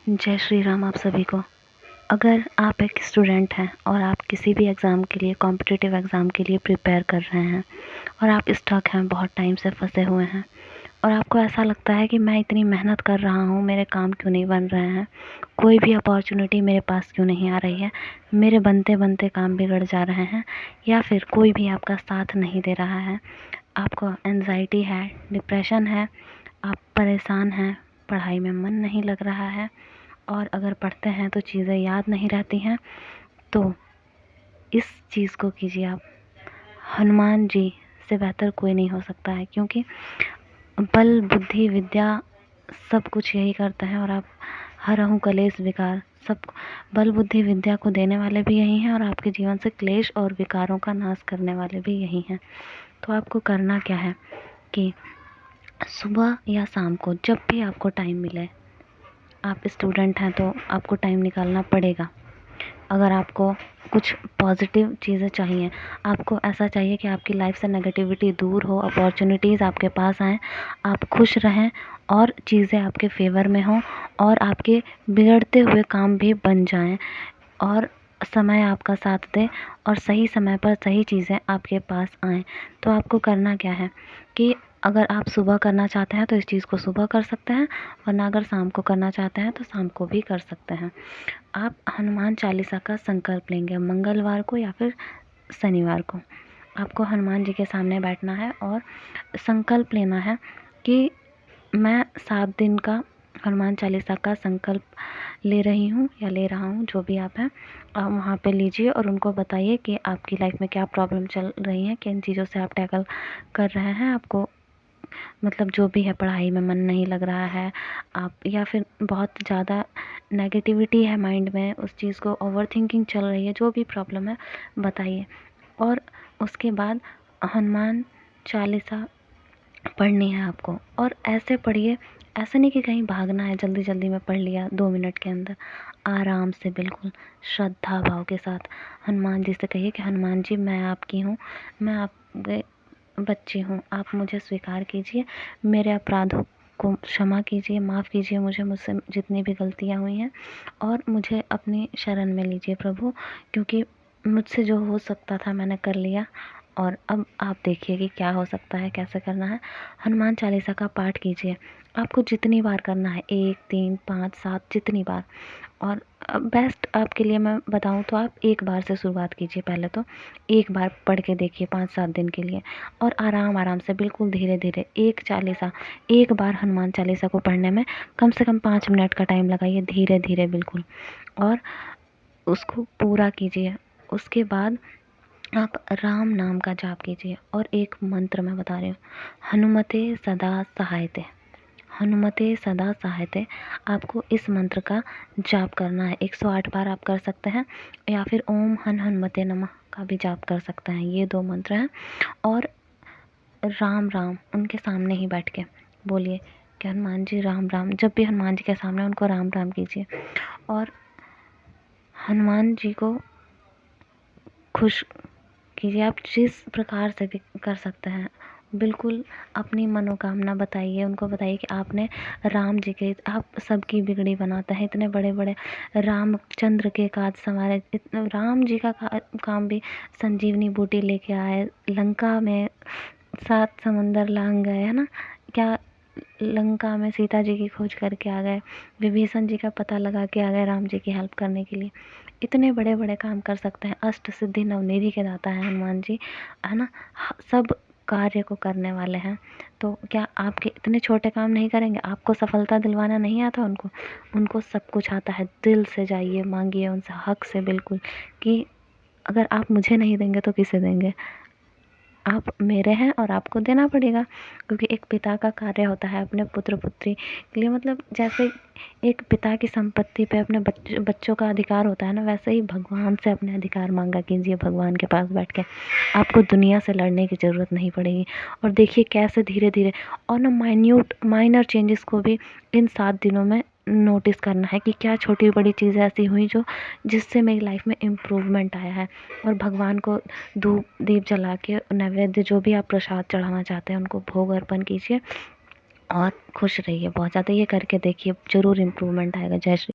जय श्री राम आप सभी को। अगर आप एक स्टूडेंट हैं और आप किसी भी एग्ज़ाम के लिए कॉम्पिटिटिव एग्ज़ाम के लिए प्रिपेयर कर रहे हैं और आप स्टक हैं, बहुत टाइम से फंसे हुए हैं और आपको ऐसा लगता है कि मैं इतनी मेहनत कर रहा हूँ, मेरे काम क्यों नहीं बन रहे हैं, कोई भी अपॉर्चुनिटी मेरे पास क्यों नहीं आ रही है, मेरे बनते बनते काम बिगड़ जा रहे हैं या फिर कोई भी आपका साथ नहीं दे रहा है, आपको एंजाइटी है, डिप्रेशन है, आप परेशान हैं, पढ़ाई में मन नहीं लग रहा है और अगर पढ़ते हैं तो चीज़ें याद नहीं रहती हैं, तो इस चीज़ को कीजिए आप। हनुमान जी से बेहतर कोई नहीं हो सकता है, क्योंकि बल बुद्धि विद्या सब कुछ यही करते हैं और आप हरहु कलेश विकार सब बल बुद्धि विद्या को देने वाले भी यही हैं और आपके जीवन से क्लेश और विकारों का नाश करने वाले भी यही हैं। तो आपको करना क्या है कि सुबह या शाम को जब भी आपको टाइम मिले, आप स्टूडेंट हैं तो आपको टाइम निकालना पड़ेगा। अगर आपको कुछ पॉजिटिव चीज़ें चाहिए, आपको ऐसा चाहिए कि आपकी लाइफ से नेगेटिविटी दूर हो, अपॉर्चुनिटीज़ आपके पास आएँ, आप खुश रहें और चीज़ें आपके फेवर में हों और आपके बिगड़ते हुए काम भी बन जाएं और समय आपका साथ दे और सही समय पर सही चीज़ें आपके पास आएँ। तो आपको करना क्या है कि अगर आप सुबह करना चाहते हैं तो इस चीज़ को सुबह कर सकते हैं, वरना अगर शाम को करना चाहते हैं तो शाम को भी कर सकते हैं। आप हनुमान चालीसा का संकल्प लेंगे मंगलवार को या फिर शनिवार को। आपको हनुमान जी के सामने बैठना है और संकल्प लेना है कि मैं 7 दिन का हनुमान चालीसा का संकल्प ले रही हूँ या ले रहा हूँ, जो भी आप हैं। आप वहाँ पे लीजिए और उनको बताइए कि आपकी लाइफ में क्या प्रॉब्लम चल रही है, किन चीज़ों से आप टैकल कर रहे हैं। आपको मतलब जो भी है, पढ़ाई में मन नहीं लग रहा है आप, या फिर बहुत ज़्यादा नेगेटिविटी है माइंड में, उस चीज़ को ओवर थिंकिंग चल रही है, जो भी प्रॉब्लम है बताइए। और उसके बाद हनुमान चालीसा पढ़नी है आपको और ऐसे पढ़िए, ऐसा नहीं कि कहीं भागना है, जल्दी जल्दी में पढ़ लिया 2 मिनट के अंदर। आराम से बिल्कुल श्रद्धा भाव के साथ हनुमान जी से कहिए कि हनुमान जी मैं आपकी हूँ, मैं आपके बच्ची हूँ, आप मुझे स्वीकार कीजिए, मेरे अपराधों को क्षमा कीजिए, माफ़ कीजिए मुझसे जितनी भी गलतियाँ हुई हैं और मुझे अपनी शरण में लीजिए प्रभु, क्योंकि मुझसे जो हो सकता था मैंने कर लिया और अब आप देखिए कि क्या हो सकता है, कैसे करना है। हनुमान चालीसा का पाठ कीजिए, आपको जितनी बार करना है, 1, 3, 5, 7 जितनी बार। और बेस्ट आपके लिए मैं बताऊं तो आप एक बार से शुरुआत कीजिए। पहले तो एक बार पढ़ के देखिए 5-7 दिन के लिए और आराम आराम से बिल्कुल धीरे धीरे एक बार हनुमान चालीसा को पढ़ने में कम से कम 5 मिनट का टाइम लगाइए, धीरे धीरे बिल्कुल, और उसको पूरा कीजिए। उसके बाद आप राम नाम का जाप कीजिए और एक मंत्र मैं बता रही हूँ, हनुमते सदा सहायते, हनुमते सदा सहायते। आपको इस मंत्र का जाप करना है, 108 बार आप कर सकते हैं या फिर ओम हन हनुमते नमः का भी जाप कर सकते हैं। ये 2 मंत्र हैं। और राम राम उनके सामने ही बैठ के बोलिए कि हनुमान जी राम राम। जब भी हनुमान जी के सामने उनको राम राम कीजिए और हनुमान जी को खुश कीजिए। आप जिस प्रकार से भी कर सकते हैं, बिल्कुल अपनी मनोकामना बताइए, उनको बताइए कि आपने राम जी के, आप सबकी बिगड़ी बनाते हैं, इतने बड़े बड़े रामचंद्र के काज संवारे, राम जी का काम भी संजीवनी बूटी लेके आए, लंका में 7 समंदर लांग गए, है ना, क्या लंका में सीता जी की खोज करके आ गए, विभीषण जी का पता लगा के आ गए राम जी की हेल्प करने के लिए। इतने बड़े बड़े काम कर सकते हैं, अष्ट सिद्धि नवनिधि के दाता है हनुमान जी, है ना, सब कार्य को करने वाले हैं। तो क्या आपके इतने छोटे काम नहीं करेंगे? आपको सफलता दिलवाना नहीं आता उनको? उनको सब कुछ आता है। दिल से जाइए, मांगिए उनसे हक से बिल्कुल, कि अगर आप मुझे नहीं देंगे तो किसे देंगे, आप मेरे हैं और आपको देना पड़ेगा, क्योंकि एक पिता का कार्य होता है अपने पुत्र पुत्री के लिए, मतलब जैसे एक पिता की संपत्ति पे अपने बच्चों का अधिकार होता है ना, वैसे ही भगवान से अपने अधिकार मांगा कीजिए। भगवान के पास बैठ के आपको दुनिया से लड़ने की ज़रूरत नहीं पड़ेगी। और देखिए कैसे धीरे धीरे और ना माइनर चेंजेस को भी इन 7 दिनों में नोटिस करना है कि क्या छोटी बड़ी चीज़ें ऐसी हुई जो जिससे मेरी लाइफ में इम्प्रूवमेंट आया है। और भगवान को धूप दीप जला के नैवेद्य जो भी आप प्रसाद चढ़ाना चाहते हैं उनको भोग अर्पण कीजिए और खुश रहिए बहुत ज़्यादा। ये करके देखिए, ज़रूर इम्प्रूवमेंट आएगा। जय श्री